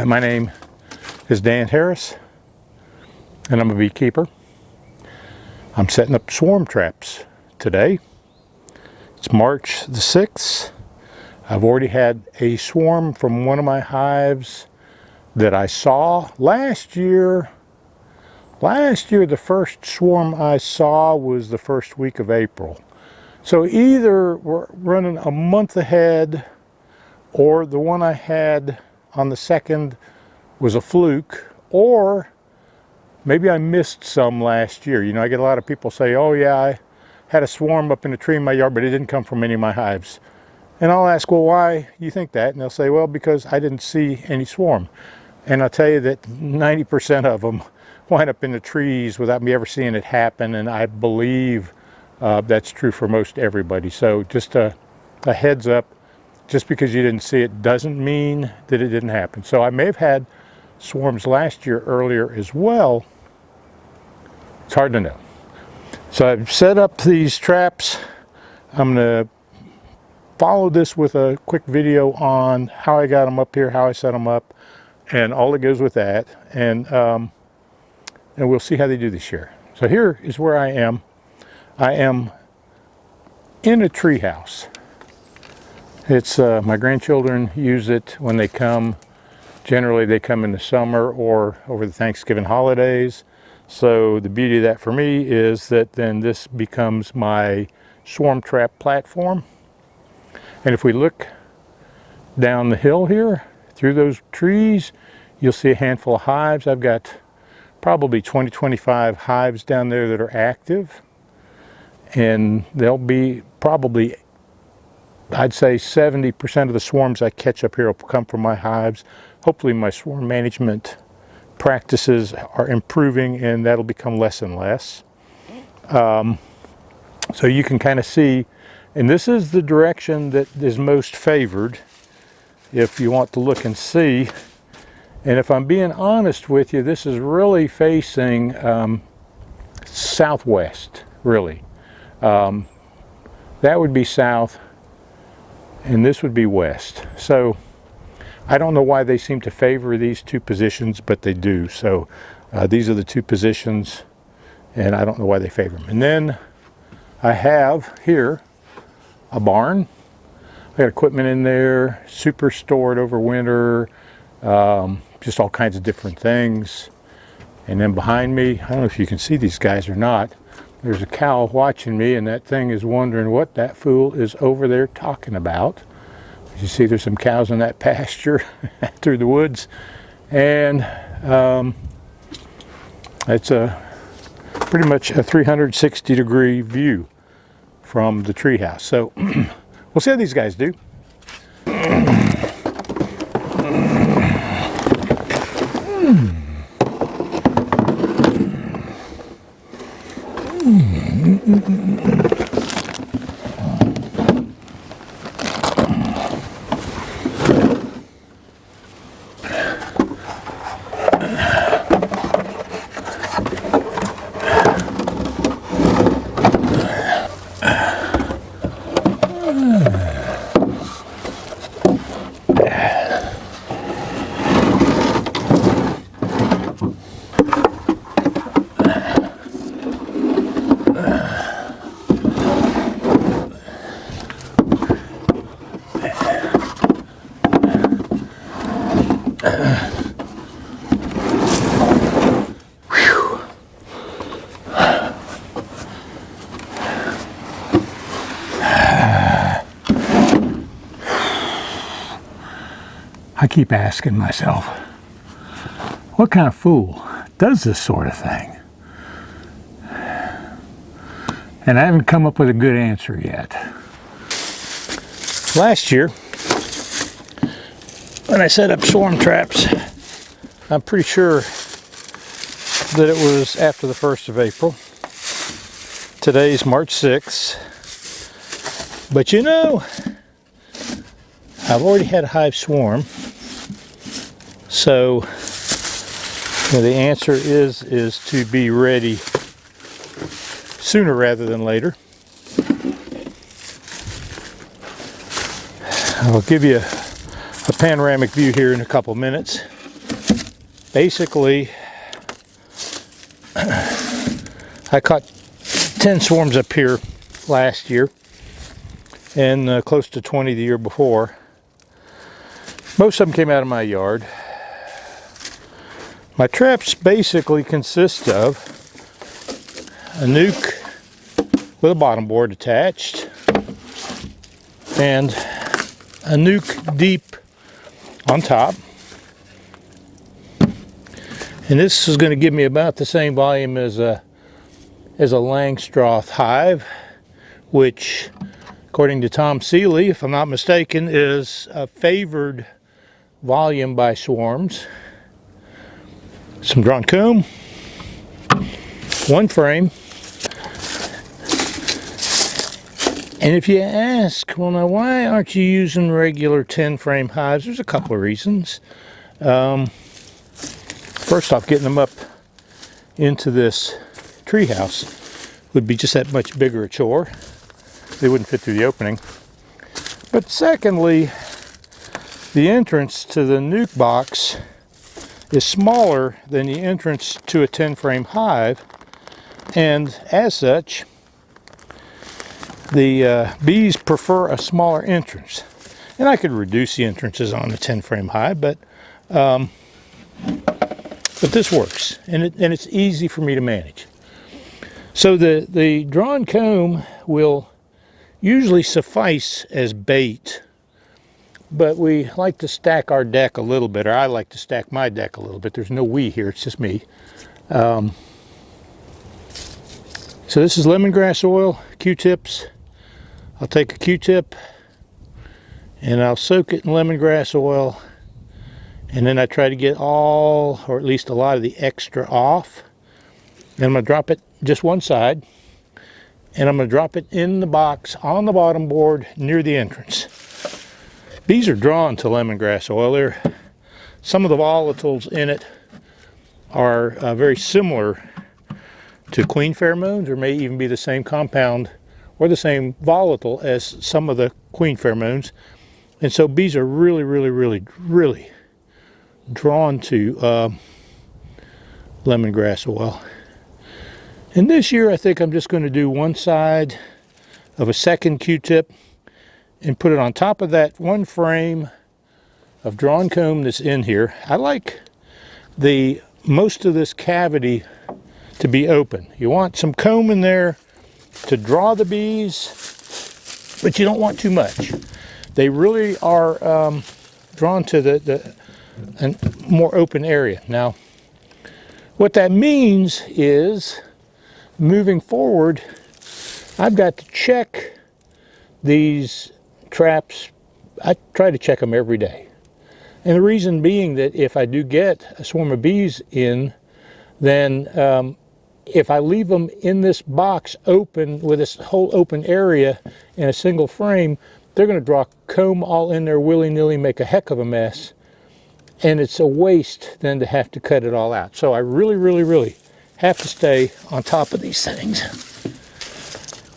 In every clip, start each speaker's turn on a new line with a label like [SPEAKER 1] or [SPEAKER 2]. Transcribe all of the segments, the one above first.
[SPEAKER 1] My name is Dan Harris, and I'm a beekeeper. I'm setting up swarm traps today. It's March the 6th. I've already had a swarm from one of my hives that I saw last year. The first swarm I saw was the first week of April. So either we're running a month ahead, or the one I had on the 2nd was a fluke, or maybe I missed some last year. You know, I get a lot of people say, oh yeah, I had a swarm up in a tree in my yard, but it didn't come from any of my hives. And I'll ask, well, why you think that? And they'll say, well, because I didn't see any swarm. And I'll tell you that 90% of them wind up in the trees without me ever seeing it happen, and I believe that's true for most everybody. So just a heads up, just because you didn't see it doesn't mean that it didn't happen. So I may have had swarms last year earlier as well. It's hard to know. So I've set up these traps. I'm going to follow this with a quick video on how I got them up here, how I set them up, and all that goes with that. And we'll see how they do this year. So here is where I am. I am in a tree house. It's my grandchildren use it when they come. Generally they come in the summer or over the Thanksgiving holidays. So the beauty of that for me is that then this becomes my swarm trap platform. And if we look down the hill here through those trees, you'll see a handful of hives. I've got probably 20-25 hives down there that are active, and they'll be probably, I'd say 70% of the swarms I catch up here will come from my hives. Hopefully my swarm management practices are improving, and that'll become less and less. So you can kind of see, and this is the direction that is most favored if you want to look and see. And if I'm being honest with you, this is really facing southwest, really. That would be south, and this would be west. So I don't know why they seem to favor these two positions, but they do. So these are the two positions, and I don't know why they favor them. And then I have here a barn. I got equipment in there, super stored over winter, just all kinds of different things. And then behind me, I don't know if you can see these guys or not, there's a cow watching me, and that thing is wondering what that fool is over there talking about. As you see, there's some cows in that pasture through the woods, and it's pretty much a 360-degree view from the treehouse. So we'll see how these guys do. I keep asking myself, what kind of fool does this sort of thing? And I haven't come up with a good answer yet. Last year, when I set up swarm traps, I'm pretty sure that it was after the 1st of April. Today's March 6th. But you know, I've already had a hive swarm. So the answer is to be ready sooner rather than later. I'll give you a panoramic view here in a couple minutes. Basically, I caught 10 swarms up here last year and close to 20 the year before. Most of them came out of my yard. My traps basically consist of a nuke with a bottom board attached and a nuke deep on top. And this is going to give me about the same volume as a Langstroth hive, which, according to Tom Seeley, if I'm not mistaken, is a favored volume by swarms. Some drawn comb, one frame. And if you ask, well, now why aren't you using regular 10 frame hives? There's a couple of reasons. First off, getting them up into this treehouse would be just that much bigger a chore. They wouldn't fit through the opening. But secondly, the entrance to the nuke box is smaller than the entrance to a 10 frame hive, and as such, the bees prefer a smaller entrance. And I could reduce the entrances on a 10 frame hive, but this works, and it's easy for me to manage. So the drawn comb will usually suffice as bait, but we like to stack our deck a little bit, or I like to stack my deck a little bit. There's no we here, it's just me. So this is lemongrass oil, Q-tips. I'll take a Q-tip and I'll soak it in lemongrass oil, and then I try to get all, or at least a lot of the extra off. Then I'm going to drop it just one side, and I'm going to drop it in the box on the bottom board near the entrance. Bees are drawn to lemongrass oil. Some of the volatiles in it are very similar to queen pheromones, or may even be the same compound or the same volatile as some of the queen pheromones. And so bees are really, really, really, really drawn to lemongrass oil. And this year I think I'm just going to do one side of a second Q-tip and put it on top of that one frame of drawn comb that's in here. I like most of this cavity to be open. You want some comb in there to draw the bees, but you don't want too much. They really are drawn to the more open area. Now, what that means is, moving forward, I've got to check these traps. I try to check them every day. And the reason being that if I do get a swarm of bees in, then if I leave them in this box open with this whole open area in a single frame, they're going to draw comb all in there willy-nilly, make a heck of a mess. And it's a waste then to have to cut it all out. So I really, really, really have to stay on top of these things.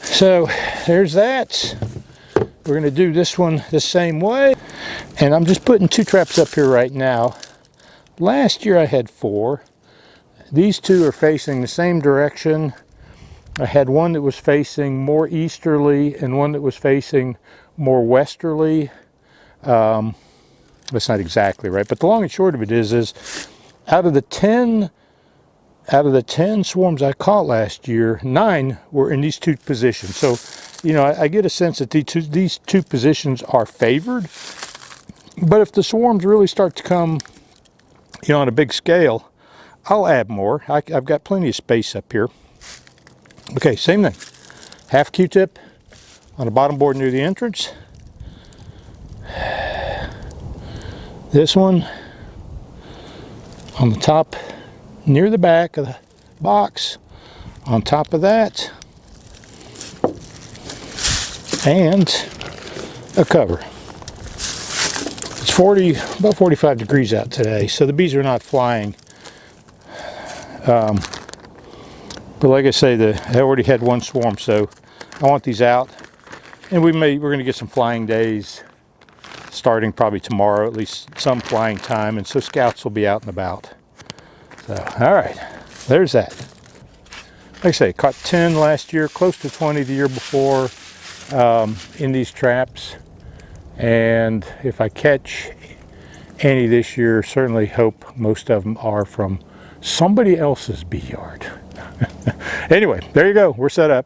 [SPEAKER 1] So there's that. We're going to do this one the same way. And I'm just putting 2 traps up here right now. Last year I had 4. These 2 are facing the same direction. I had one that was facing more easterly and one that was facing more westerly. That's not exactly right, but the long and short of it is out of the 10 swarms I caught last year, 9 were in these 2 positions. So, you know, I get a sense that these two positions are favored. But if the swarms really start to come, you know, on a big scale, I'll add more. I've got plenty of space up here. Okay, same thing. Half Q-tip on the bottom board near the entrance. This one on the top near the back of the box, on top of that, and a cover. It's about 45 degrees out today, so the bees are not flying. But like I say, I already had 1 swarm, so I want these out. And we're going to get some flying days starting probably tomorrow, at least some flying time, and so scouts will be out and about. So, all right, there's that. Like I say, caught 10 last year, close to 20 the year before in these traps. And if I catch any this year, certainly hope most of them are from somebody else's bee yard. Anyway, there you go. We're set up.